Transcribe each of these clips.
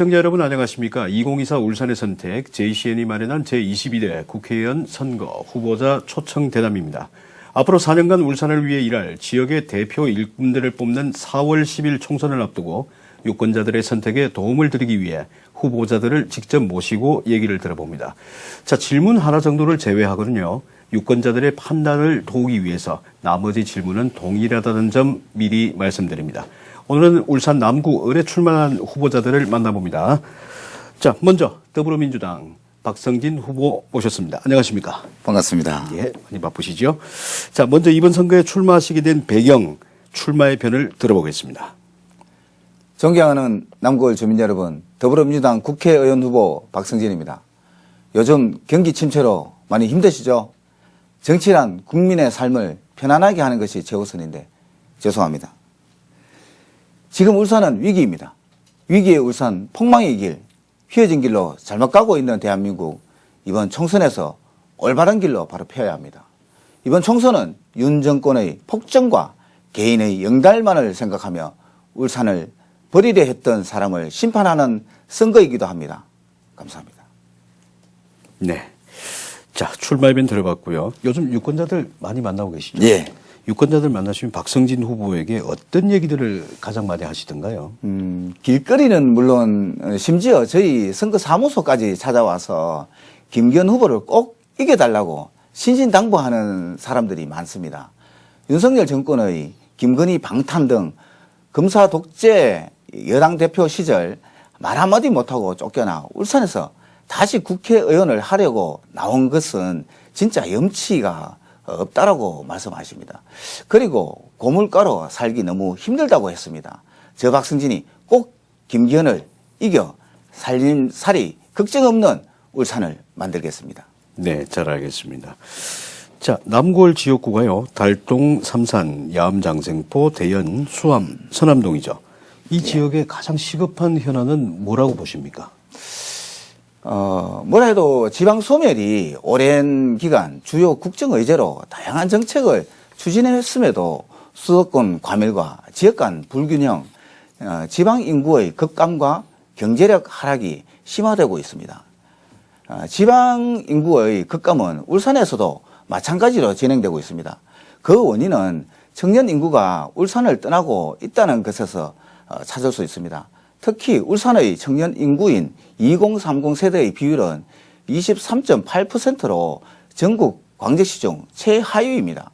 시청자 여러분 안녕하십니까. 2024 울산의 선택 JCN이 마련한 제22대 국회의원 선거 후보자 초청 대담입니다. 앞으로 4년간 울산을 위해 일할 지역의 대표 일꾼들을 뽑는 4월 10일 총선을 앞두고 유권자들의 선택에 도움을 드리기 위해 후보자들을 직접 모시고 얘기를 들어봅니다. 자, 질문 하나 정도를 제외하거든요. 유권자들의 판단을 도우기 위해서 나머지 질문은 동일하다는 점 미리 말씀드립니다. 오늘은 울산 남구 을에 출마한 후보자들을 만나봅니다. 자, 먼저 더불어민주당 박성진 후보 모셨습니다. 안녕하십니까? 반갑습니다. 예, 많이 바쁘시죠? 자, 먼저 이번 선거에 출마하시게 된 배경, 출마의 변을 들어보겠습니다. 존경하는 남구을 주민 여러분, 더불어민주당 국회의원 후보 박성진입니다. 요즘 경기 침체로 많이 힘드시죠? 정치란 국민의 삶을 편안하게 하는 것이 최우선인데 죄송합니다. 지금 울산은 위기입니다. 위기의 울산, 폭망의 길, 휘어진 길로 잘못 가고 있는 대한민국, 이번 총선에서 올바른 길로 바로 펴야 합니다. 이번 총선은 윤 정권의 폭정과 개인의 영달만을 생각하며 울산을 버리려 했던 사람을 심판하는 선거이기도 합니다. 감사합니다. 네. 자, 출마의변 들어봤고요. 요즘 유권자들 많이 만나고 계시죠? 예. 유권자들 만나시면 박성진 후보에게 어떤 얘기들을 가장 많이 하시던가요? 길거리는 물론 심지어 저희 선거 사무소까지 찾아와서 김기현 후보를 꼭 이겨달라고 신신당부하는 사람들이 많습니다. 윤석열 정권의 김건희 방탄 등 검사 독재 여당 대표 시절 말 한마디 못하고 쫓겨나 울산에서 다시 국회의원을 하려고 나온 것은 진짜 염치가 없다라고 말씀하십니다. 그리고 고물가로 살기 너무 힘들다고 했습니다. 저 박성진이 꼭 김기현을 이겨 살림살이 걱정 없는 울산을 만들겠습니다. 네, 잘 알겠습니다. 자, 남구을 지역구가요. 달동, 삼산, 야암장생포, 대연, 수암, 서남동이죠. 이 지역의 가장 시급한 현안은 뭐라고 보십니까? 뭐라 해도 지방 소멸이 오랜 기간 주요 국정 의제로 다양한 정책을 추진했음에도 수도권 과밀과 지역 간 불균형, 지방 인구의 급감과 경제력 하락이 심화되고 있습니다. 지방 인구의 급감은 울산에서도 마찬가지로 진행되고 있습니다. 그 원인은 청년 인구가 울산을 떠나고 있다는 것에서 찾을 수 있습니다. 특히 울산의 청년 인구인 2030 세대의 비율은 23.8%로 전국 광역시 중 최하위입니다.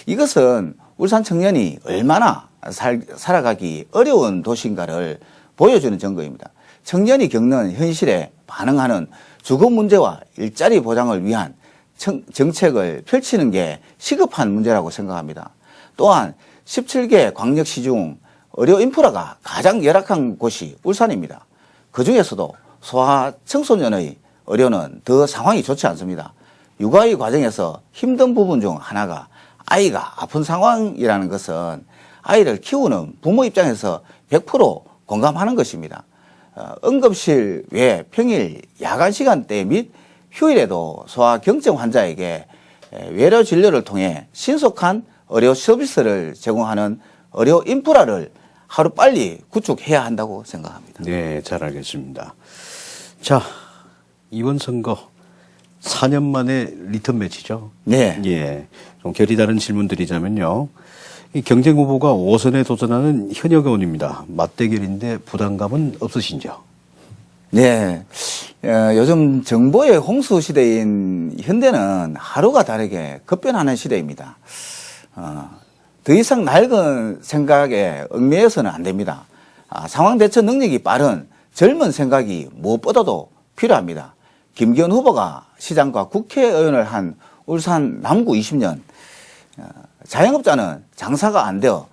이것은 울산 청년이 얼마나 살아가기 어려운 도시인가를 보여주는 증거입니다. 청년이 겪는 현실에 반응하는 주거 문제와 일자리 보장을 위한 정책을 펼치는 게 시급한 문제라고 생각합니다. 또한 17개 광역시 중 의료 인프라가 가장 열악한 곳이 울산입니다. 그중에서도 소아 청소년의 의료는 더 상황이 좋지 않습니다. 육아의 과정에서 힘든 부분 중 하나가 아이가 아픈 상황이라는 것은 아이를 키우는 부모 입장에서 100% 공감하는 것입니다. 응급실 외 평일 야간 시간대 및 휴일에도 소아 경증 환자에게 외래 진료를 통해 신속한 의료 서비스를 제공하는 의료 인프라를 하루빨리 구축해야 한다고 생각합니다. 네, 잘 알겠습니다. 자, 이번 선거 4년 만에 리턴 매치죠? 네. 예. 좀 결이 다른 질문 드리자면요. 이 경쟁 후보가 5선에 도전하는 현역 의원입니다. 맞대결인데 부담감은 없으신지요? 네. 요즘 정보의 홍수 시대인 현대는 하루가 다르게 급변하는 시대입니다. 더 이상 낡은 생각에 얽매여서는 안 됩니다. 상황 대처 능력이 빠른 젊은 생각이 무엇보다도 필요합니다. 김기현 후보가 시장과 국회의원을 한 울산 남구 20년, 자영업자는 장사가 안 되어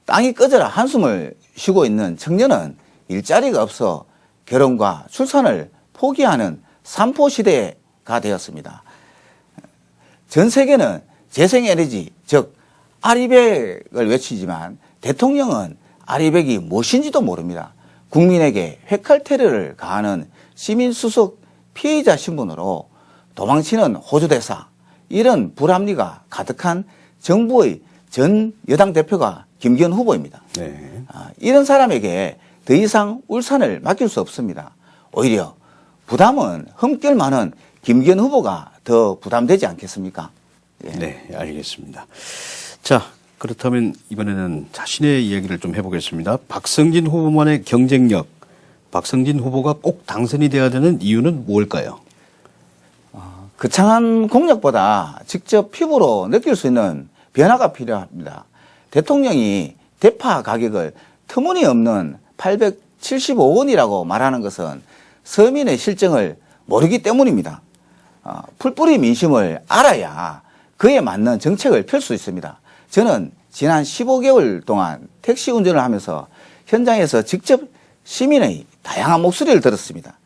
땅이 꺼져라 한숨을 쉬고 있는 청년은 일자리가 없어 결혼과 출산을 포기하는 삼포시대가 되었습니다. 전 세계는 재생에너지, 즉 아리백을 외치지만 대통령은 아리백이 무엇인지도 모릅니다. 국민에게 회칼 테러를 가하는 시민수석 피해자 신분으로 도망치는 호주대사, 이런 불합리가 가득한 정부의 전 여당 대표가 김기현 후보입니다. 네. 이런 사람에게 더 이상 울산을 맡길 수 없습니다. 오히려 부담은 흠결 많은 김기현 후보가 더 부담되지 않겠습니까? 예. 네, 알겠습니다. 자, 그렇다면 이번에는 자신의 이야기를 좀 해보겠습니다. 박성진 후보만의 경쟁력, 박성진 후보가 꼭 당선이 돼야 되는 이유는 뭘까요? 거창한 공약보다 직접 피부로 느낄 수 있는 변화가 필요합니다. 대통령이 대파 가격을 터무니없는 875원이라고 말하는 것은 서민의 실정을 모르기 때문입니다. 풀뿌리 민심을 알아야 그에 맞는 정책을 펼 수 있습니다. 저는 지난 15개월 동안 택시 운전을 하면서 현장에서 직접 시민의 다양한 목소리를 들었습니다.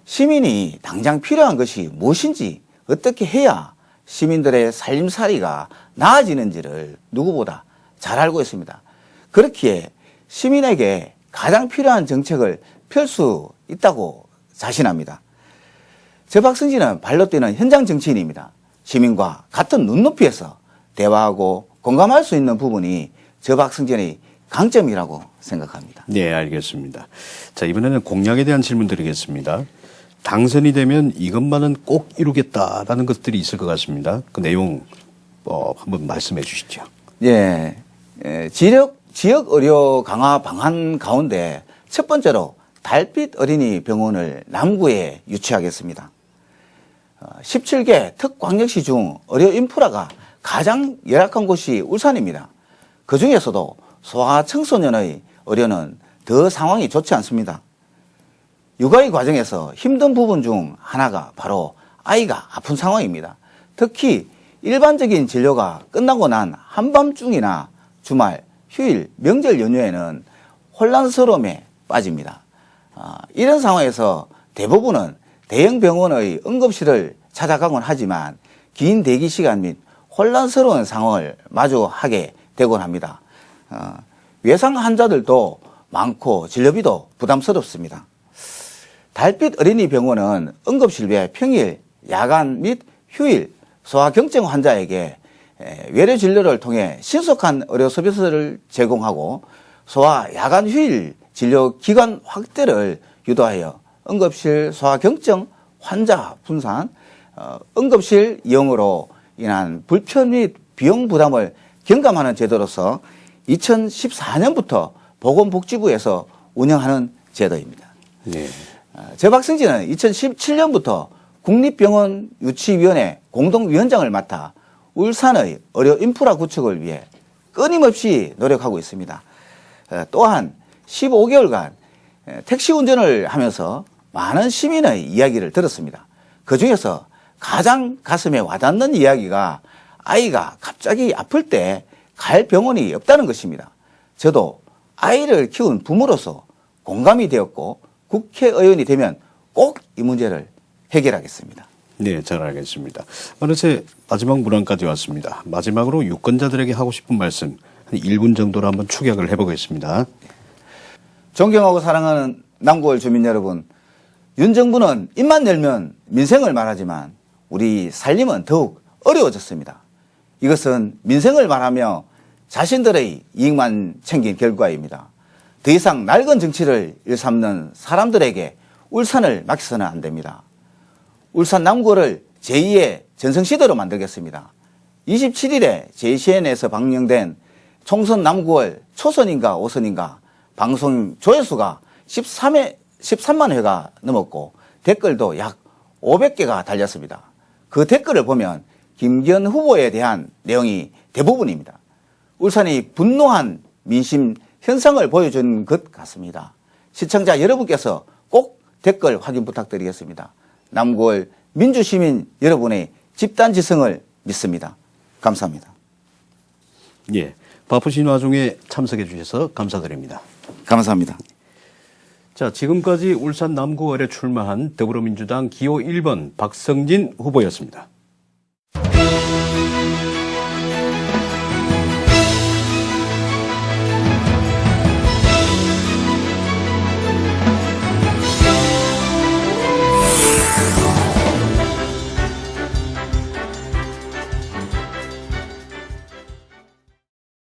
시민이 당장 필요한 것이 무엇인지, 어떻게 해야 시민들의 살림살이가 나아지는지를 누구보다 잘 알고 있습니다. 그렇기에 시민에게 가장 필요한 정책을 펼 수 있다고 자신합니다. 저 박성진은 발로 뛰는 현장 정치인입니다. 시민과 같은 눈높이에서 대화하고 공감할 수 있는 부분이 저 박성진의 강점이라고 생각합니다. 네, 알겠습니다. 자, 이번에는 공약에 대한 질문 드리겠습니다. 당선이 되면 이것만은 꼭 이루겠다라는 것들이 있을 것 같습니다. 그 내용 한번 말씀해 주시죠. 예, 지역 의료 강화 방안 가운데 첫 번째로 달빛 어린이 병원을 남구에 유치하겠습니다. 17개 특광역시 중 의료 인프라가 가장 열악한 곳이 울산입니다. 그 중에서도 소아 청소년의 의료는 더 상황이 좋지 않습니다. 육아의 과정에서 힘든 부분 중 하나가 바로 아이가 아픈 상황입니다. 특히 일반적인 진료가 끝나고 난 한밤중이나 주말, 휴일, 명절 연휴에는 혼란스러움에 빠집니다. 이런 상황에서 대부분은 대형 병원의 응급실을 찾아가곤 하지만 긴 대기 시간 및 혼란스러운 상황을 마주하게 되곤 합니다. 외상 환자들도 많고 진료비도 부담스럽습니다. 달빛 어린이 병원은 응급실 외 평일, 야간 및 휴일 소아경증 환자에게 외래 진료를 통해 신속한 의료 서비스를 제공하고 소아 야간 휴일 진료 기간 확대를 유도하여 응급실 소아경증 환자 분산, 응급실 이용으로 인한 불편 및 비용 부담을 경감하는 제도로서 2014년부터 보건복지부에서 운영하는 제도입니다. 네. 저 박성진은 2017년부터 국립병원유치위원회 공동위원장을 맡아 울산의 의료 인프라 구축을 위해 끊임없이 노력하고 있습니다. 또한 15개월간 택시 운전을 하면서 많은 시민의 이야기를 들었습니다. 그중에서 가장 가슴에 와닿는 이야기가 아이가 갑자기 아플 때 갈 병원이 없다는 것입니다. 저도 아이를 키운 부모로서 공감이 되었고 국회의원이 되면 꼭 이 문제를 해결하겠습니다. 네, 잘 알겠습니다. 어느새 마지막 문항까지 왔습니다. 마지막으로 유권자들에게 하고 싶은 말씀 한 1분 정도로 한번 축약을 해보겠습니다. 존경하고 사랑하는 남구을 주민 여러분, 윤 정부는 입만 열면 민생을 말하지만 우리 살림은 더욱 어려워졌습니다. 이것은 민생을 말하며 자신들의 이익만 챙긴 결과입니다. 더 이상 낡은 정치를 일삼는 사람들에게 울산을 맡겨서는 안 됩니다. 울산 남구를 제2의 전성시대로 만들겠습니다. 27일에 JCN에서 방영된 총선 남구월 초선인가 오선인가 방송 조회수가 13만 회가 넘었고 댓글도 약 500개가 달렸습니다. 그 댓글을 보면 김기현 후보에 대한 내용이 대부분입니다. 울산이 분노한 민심 현상을 보여준 것 같습니다. 시청자 여러분께서 꼭 댓글 확인 부탁드리겠습니다. 남구월 민주시민 여러분의 집단지성을 믿습니다. 감사합니다. 예, 바쁘신 와중에 참석해 주셔서 감사드립니다. 감사합니다. 자, 지금까지 울산 남구을에 출마한 더불어민주당 기호 1번 박성진 후보였습니다.